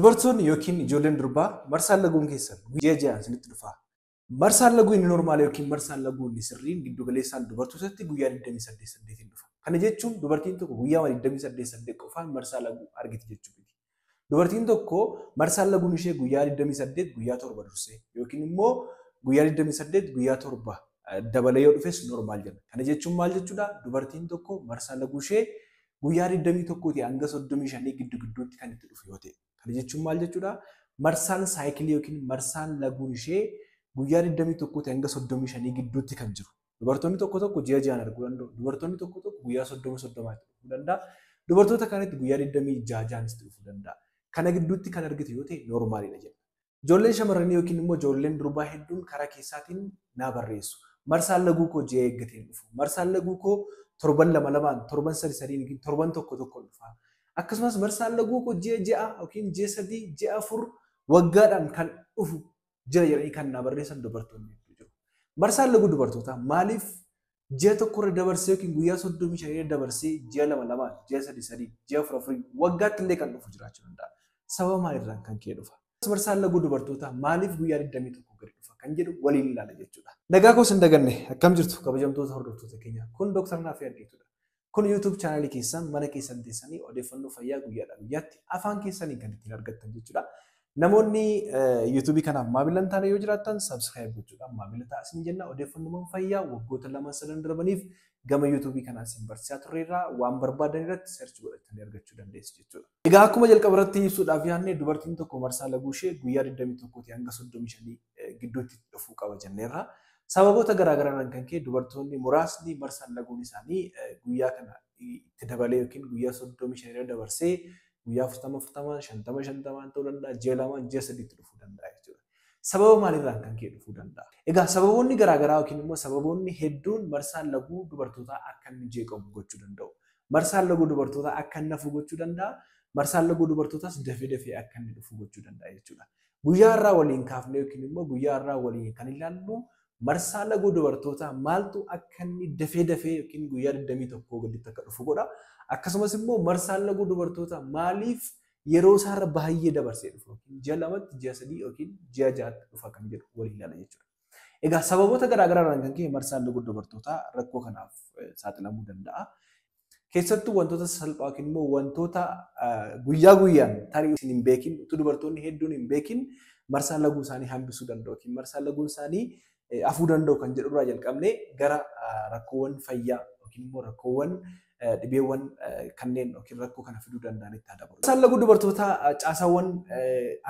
Dubartoonni yookiin ijoolleen durbaa marsaan laguun keessan guyyaa ja'aan isinitti dhufa. Marsaan laguu inni normaal yookiin marsaan laguu inni sirriin giddu galeessaan dubartootatti guyyaa 28 dhufa. Kana jechuun dubartiin tokko guyyaa 28 qofaan marsaa laguu argiti jechuudha. Dubartiin tokko marsaan laguun ishee guyyaa 28 guyyaa 7 dursee yookiin immoo guyyaa 28 guyyaa 7 dabalee yoo dhufes normaal jenna. Kana jechuun maal jechuudha? Dubartiin tokko marsaan laguu ishee guyyaa 21 hanga 35 gidduutti kan itti dhufu yoo ta'e. Kana jechuun maal jechuudha? Marsaan saayikilii yookiin marsaan laguun ishee guyyaa 21 hanga 35 gidduutti kan jiru. Dubartoonni tokko tokko ji'a ja'aan arguu danda'u. Dubartoonni tokko tokko guyyaa 30 dhufuu danda'a. Dubartoota kanatti guyyaa 26 ja'aanis dhufuu danda'a. Kana gidduutti kan argitu yoo ta'e noormaalidha jedha. Ijoolleen shamarranii yookiin immoo ijoolleen durbaa hedduun karaa keessaatiin naa barreessu. Marsaan laguu koo ji'a eeggateen dhufu. Marsaan laguu koo torban lama lamaan, torban sadi sadiin yookiin torban tokko dhufa. Akkasumas marsaan laguu koo ji'a ja'a yookiin ji'a sadii, ji'a afur waggaadhaan kan dhufu jira jedhanii kan naa barreessan dubartoonni jiru. Marsaan laguu dubartootaa maaliif ji'a tokkorra dabarsee yookiin guyyaa 35 dabarsee ji'a lama lamaan, ji'a sadii sadii, ji'a afur afurii waggaatti illee kan dhufu jiraachuu danda'a. Sababa maalirraan kan ka'e dhufa? Marsaan laguu dubartootaa maaliif guyyaa 21 gadi dhufa kan jedhu waliin ilaala jechuudha. Nagaa koo sin daganne akkam jirtu kabajamtoota hordoftoota keenya. Kun Dr. Naafii Argeetudha. Kun YouTube channel keessan mana keessan teessanii odeeffannoo fayyaa guyyaadhaa guyyaatti afaan keessanii kan ittiin argattan jechuudha. Namoonni YouTube kanaaf maamila taane yoo jiraattan subscribe gochuudhaan maamila ta'aa isin jenna. Odeeffannoowwan fayyaa waggoota 2-3 darbaniif gama YouTube kanaan isin barsiisaa turreerraa waan barbaadan irratti search godhatanii argachuu dandeessu jechuudha. Egaa akkuma jalqaba irratti ibsuudhaaf yaadne dubartiin tokko marsaa laguu ishee guyyaa 21 hanga 35 gidduutti dhufuu qaba jenneerra. Sababoota garagaraan kan ka'e dubartoonni muraasni marsaan laguun isaanii guyyaa kana itti dabalee yookiin guyyaa 35 dabarsee guyyaa 40 50 ta'uu danda'a, ji'a lamaan ji'a sadiitti dhufuu danda'a jechuudha. Sababa maalirraan kan ka'e dhufuu danda'a? Egaa sababoonni garaagaraa yookiin immoo sababoonni hedduun marsaan laguu dubartootaa akka inni jeeqamu gochuu danda'u. Marsaan laguu dubartootaa akka inni hafu gochuu danda'a. Marsaan laguu dubartootaas dafee dafee akka inni dhufu gochuu danda'a jechuudha. Guyyaa irraa waliin kaafne yookiin immoo guyyaa irraa waliin kan ilaallu marsaan laguu dubartootaa maaltu akka inni dafee dafee yookiin guyyaa 21 gaditti akka dhufu godha. Akkasumas immoo marsaan laguu dubartootaa maaliif yeroo isaarra baay'ee dabarsee dhufu yookiin ji'a lamatti, ji'a sadii yookiin ji'a ja'atti dhufa kan jedhu waliin ilaala jechuudha. Egaa sababoota garaagaraadhaan kan ka'e marsaan laguu dubartootaa rakkoo kanaaf saaxilamuu danda'a. Keessattuu wantoota salphaa yookiin immoo wantoota guyyaa guyyaan tarii isin hin beekin, utuu dubartoonni hedduun hin beekin marsaan laguu isaanii hambisuu danda'u yookiin marsaan laguu isaanii afuu danda'u kan jedhurraa jalqabnee gara rakkoowwan fayyaa yookiin immoo rakkoowwan dhibeewwan kanneen yookiin rakkoo kana fiduu danda'anitti adabaru. Marsaan laguu dubartootaa caasaawwan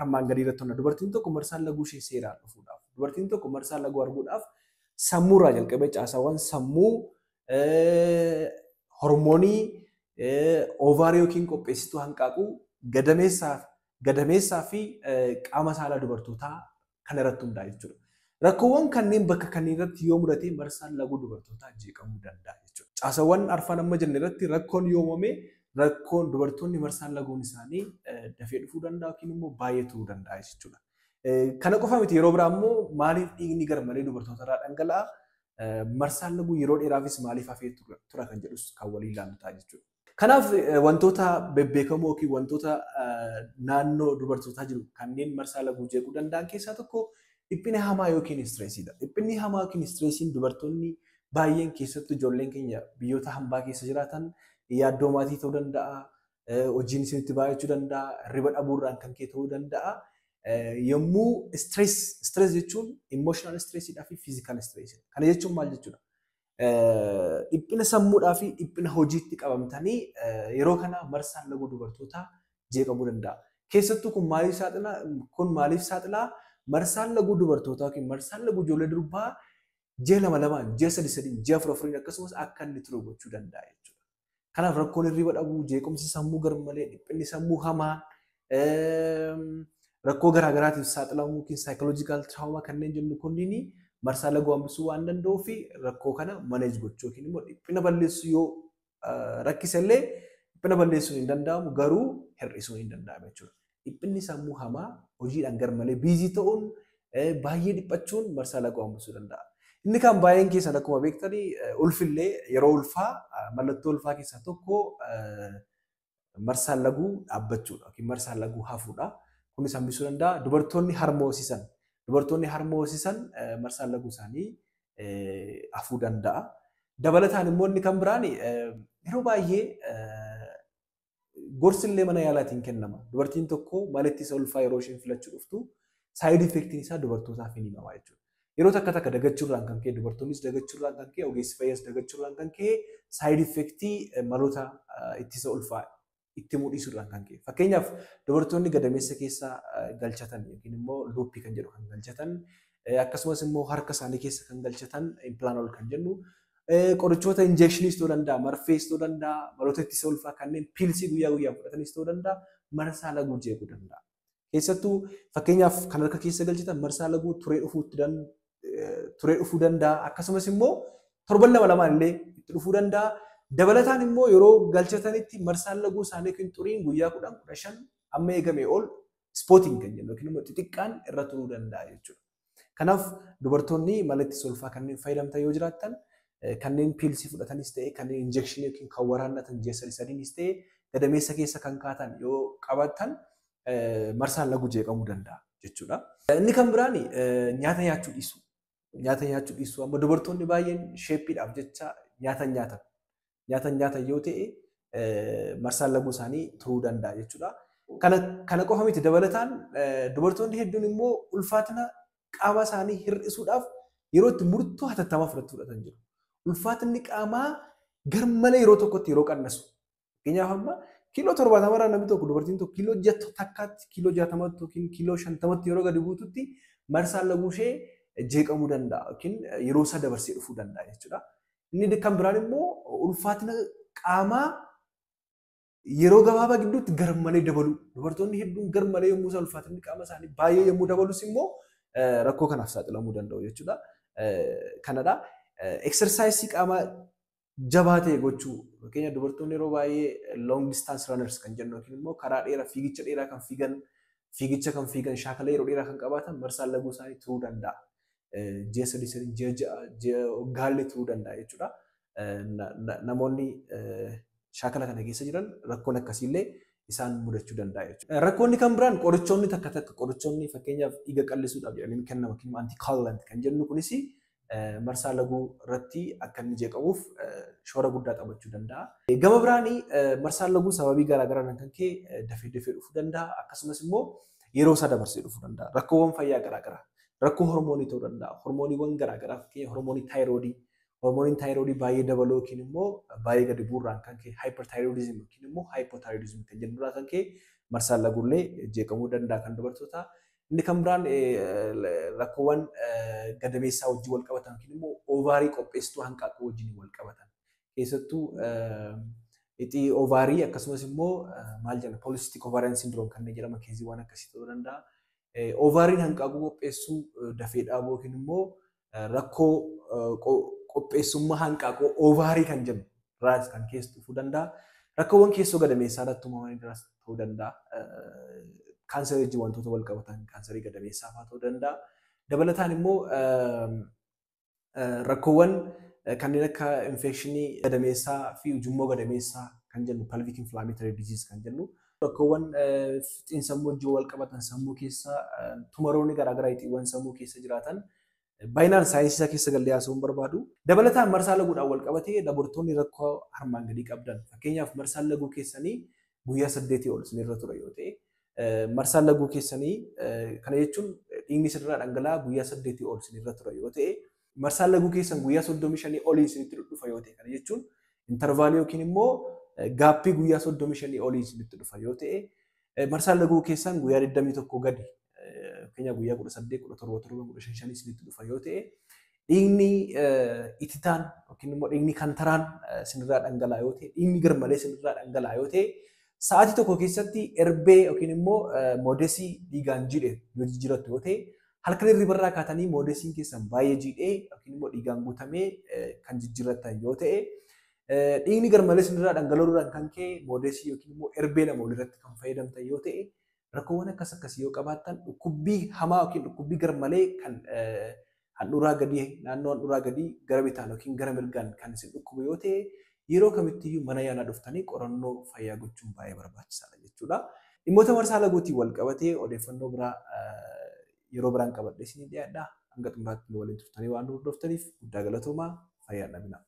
armaan gadii irratti hunda dubartiin tokko marsaan laguu ishee seeraan dhufuudhaaf dubartiin tokko marsaan laguu arguudhaaf sammuurraa jalqabee caasaawwan sammuu hormoonii oovaarii yookiin qopheessituu hanqaaquu gadameessaa fi qaama saalaa dubartootaa kan irratti hundaa'a jechuudha. Rakkoowwan kanneen bakka kanneen irratti yoo mudate marsaan laguu dubartootaa jeeqamuu danda'a jechuudha. Caasaawwan arfan amma jenne irratti rakkoon yoo uumame rakkoon dubartoonni marsaan laguun isaanii dafee dhufuu danda'a yookiin immoo baay'ee turuu danda'a jechuudha. Kana qofa miti yeroo biraa immoo maaliif dhiigni garmalee dubartoota irraa dhangala'a? Marsaan laguu yeroo dheeraafis maaliif hafee tura kan jedhus kan waliin ilaallu ta'a jechuudha. Kanaaf wantoota bebbeekamoo yookiin wantoota naannoo dubartootaa jiru kanneen marsaa laguu jeequu danda'an keessaa tokko dhiphina hamaa yookiin istireesiidha. Dhiphinni hamaa yookiin istireesiin dubartoonni baay'een keessattuu ijoolleen keenya biyyoota hambaa keessa jiraatan yaaddoo maatii ta'uu danda'a, hojiin isinitti baay'achuu danda'a, hirriba dhabuurraan kan ka'e ta'uu danda'a. Yommuu istirees jechuun imooshinaal istireesiidhaa fi fiizikaal istireesiidha. Kana jechuun maal jechuudha? Dhiphina sammuudhaa fi dhiphina hojiitti qabamtanii yeroo kana marsaan laguu dubartootaa jeeqamuu danda'a. Keessattuu kun maaliif saaxilaa? Marsaan laguu dubartootaa yookiin marsaan laguu ijoollee durbaa ji'a lama lamaan, ji'a sadii sadiin, ji'a afur afuriin akkasumas akka inni turu gochuu danda'a jechuudha. Kanaaf rakkoon hirriba dhabuu, jeequmsi sammuu garmalee, dhiphinni sammuu hamaa, rakkoo garaagaraatiif saaxilamuu yookiin saayikoloojikaal tiraawomaa kanneen jennu kunniin marsaa laguu hambisuu waan danda'uu fi rakkoo kana maneej gochuu yookiin immoo dhiphina balleessuu yoo rakkisellee dhiphina balleessuun hin danda'amu garuu hir'isuun hin danda'amu jechuudha. Dhiphinni sammuu hamaa hojiidhaan garmalee biizii ta'uun baay'ee dhiphachuun marsaa laguu hambisuu danda'a. Inni kan baay'een keessan akkuma beektanii ulfillee yeroo ulfaa mallattoo ulfaa keessaa tokko marsaan laguu dhaabbachuudha yookiin marsaan laguu hafuudha. kunis hambisuu danda'a. Dubartoonni harmoosisan marsaan laguu isaanii hafuu danda'a. Dabalataan immoo inni kan biraan yeroo baay'ee gorsillee mana yaalaatiin kennama. Dubartiin tokko maal ittisa ulfaa yeroo isheen filachuu dhuftu saayid effektiin isaa dubartootaaf hin himamaa jechuudha. Yeroo takka dagachuurraan kan ka'e dubartoonnis dagachuurraan kan ka'e ogeessi fayyaas dagachuurraan kan ka'e saayid effektii maloota ittisa ulfaa itti mul'isuudhaan kan ka'e. Fakkeenyaaf dubartoonni gadameessa keessa galchatan yookiin immoo luuppii kan jedhu kan galchatan akkasumas immoo harka isaanii keessa kan galchatan implaanol kan jennu qorichoota injekshiniis ta'uu danda'a, marfees ta'uu danda'a, maloota ittisa ulfaa kanneen piilsii guyyaa guyyaa fudhatanis ta'uu danda'a, marsaa laguu jeequu danda'a. Keessattuu fakkeenyaaf kan harka keessa galchatan marsaa laguu turee dhufuu danda'a. Akkasumas immoo torban lamaan illee itti dhufuu danda'a. Dabalataan immoo yeroo galchatanitti marsaan laguu isaanii yookiin xuriin guyyaa 10-15 amma eegamee ol ispootiin kan jennu yookiin immoo xixiqqaan irra turuu danda'a jechuudha. Kanaaf dubartoonni mala ittisa ulfaa kanneen fayyadamtan yoo jiraattan kanneen piilsii fudhatanis ta'e kanneen injekshinii yookiin kan waraannatan ji'a 3 ta'e gadameessa keessa kan kaatan yoo qabaatan marsaan laguu jeeqamuu danda'a jechuudha. Inni kan biraan nyaata nyaachuu dhiisu. Nyaata nyaachuu dhiisu amma dubartoonni baay'een sheeppiidhaaf jecha nyaata nyaatan yoo ta'e marsaan laguu isaanii turuu danda'a jechuudha. Kana qofa miti dabalataan dubartoonni hedduun immoo ulfaatina qaama isaanii hir'isuudhaaf yeroo itti murtoo hatattamaa fudhatan jiru. Ulfaatinni qaamaa garmalee yeroo tokkotti yeroo qannasu. Fakkeenyaaf amma kiiloo 70 irraa namni tokko dubartiin tokko kiiloo 6 takkaatti kiiloo 60 yookiin kiiloo 50 yeroo gadi buututti marsaan laguu ishee jeeqamuu danda'a yookiin yeroo isaa dabarsee dhufuu danda'a jechuudha. Inni kan biraan immoo ulfaatina qaamaa yeroo gabaabaa gidduutti garmalee dabalu. Dubartoonni hedduun garmalee yommuu isaan ulfaatinni qaama isaanii baay'ee yommuu dabalus immoo rakkoo kanaaf saaxilamuu danda'u jechuudha. Kanadha. Exersaayisii qaamaa jabaa ta'e gochuu. Fakkeenyaaf dubartoonni yeroo baay'ee long distance runners kan jennu yookiin immoo karaa dheeraa fiigicha dheeraa kan fiigan shaakala yeroo dheeraa kan qabaatan marsaan laguu isaanii turuu danda'a. Ji'a 3 gaallee turuu danda'a jechuudha. Namoonni shaakala kana keessa jiran rakkoon akkasiillee isaan mudachuu danda'a jechuudha. Rakkoonni kan biraan qorichoonni takka qorichoonni fakkeenyaaf dhiiga qal'isuudhaaf jedhanii kennamu yookiin antikaalant kan jennu kunis marsaa laguu irratti akka inni jeeqamuuf shoora guddaa taphachuu danda'a. Gama biraan marsaan laguu sababii garaagaraan kan ka'e dafee dhufuu danda'a. Akkasumas immoo yeroo isaa dabarsee dhufuu danda'a. Rakkoowwan fayyaa garaagaraa. Rakkoo hormoonii ta'uu danda'a. Hormooniiwwan garaagaraa fakkeenyaaf hormoonii taayiroodii. Hormooniin taayiroodii baay'ee dabaluu yookiin immoo baay'ee gadi bu'uurraan kan ka'e hyperthyroidism yookiin immoo hypothyroidism kan jennurraa kan ka'e marsaan laguullee jeeqamuu danda'a kan dubartootaa. Inni kan biraan rakkoowwan gadameessaa wajjin wal qabatan yookiin immoo oovaarii qopheessituu hanqaaquu wajjin wal qabatan. Keessattuu ixii oovaarii akkasumas immoo maal jenna polycystic ovarian syndrome kanneen jedhaman keessiiwwan akkasii ta'uu danda'a. Ovaariin hanqaaquu qopheessuu dafee dhaabuu yookiin immoo rakkoo qopheessummaa hanqaaquu ovaarii kan jennu irraas kan keessa dhufuu danda'a. Rakkoowwan keessoo gadameessaa irratti uumamanii ta'uu danda'a. Kaansarii wajjin wantoota wal qabatan kaansarii gadameessaa fa'aa ta'uu danda'a. Dabalataan immoo rakkoowwan kanneen akka infekshinii gadameessaa fi ujummoo gadameessaa kan jennu pelvic inflammatory disease kan jennu rakkoowwan xiinsammuu wajjin wal qabatan sammuu keessa tumaroonni garaagaraa ixiiwwan sammuu keessa jiraatan baay'inaan saayinsii isaa keessa gallee haasa'uun barbaadu. Dabalataan marsaa laguudhaan wal qabatee dubartoonni rakkoo harmaan gadii qabdan fakkeenyaaf marsaan laguu keessanii guyyaa 8 ol isinirra ture yoo ta'e marsaan laguu keessanii kana jechuun dhiigni isinirraa dhangala'aa guyyaa 8 ol isinirra ture yoo ta'e marsaan laguu keessan guyyaa 35 olii isinitti dhufa yoo ta'e kana jechuun intarvaalii yookiin immoo gaappii guyyaa 35 olii isinitti dhufa yoo ta'e marsaan laguu keessan guyyaa 21 gadi fakkeenyaaf guyyaa 18 17 15 isinitti dhufa yoo ta'e dhiigni ititaan yookiin immoo dhiigni kantaraan isinirraa dhangala'aa yoo ta'e dhiigni garmalee isinirraa dhangala'aa yoo ta'e sa'aatii tokko keessatti erbee yookiin immoo moodesii dhiigaan jiidhe yoo jijjiirattu yoo ta'e halkan hirribarraa kaatanii moodesiin keessan baay'ee jiidhee yookiin immoo dhiigaan guutamee kan jijjiirrattan yoo ta'e dhiigni garmalee isinirraa dhangala'uudhaan kan ka'e moodesii yookiin immoo erbee lama walirratti kan fayyadamtan yoo ta'e rakkoowwan akkas akkasii yoo qabaattan dhukkubbii hamaa yookiin dhukkubbii garmalee kan handhuuraa gadii naannoo handhuuraa gadii gara bitaan yookiin gara mirgaan kan isin dhukkubu yoo ta'e yeroo kamittiyyuu mana yaalaa dhuftanii qorannoo fayyaa gochuun baay'ee barbaachisaadha jechuudha. Dhimmoota marsaa laguutiin wal qabatee odeeffannoo biraa yeroo biraan qabadhee isinii dhiyaadha. Hanga xumuraatti waliin turtanii waan hordoftaniif guddaa galatoomaa fayyaa dhabina.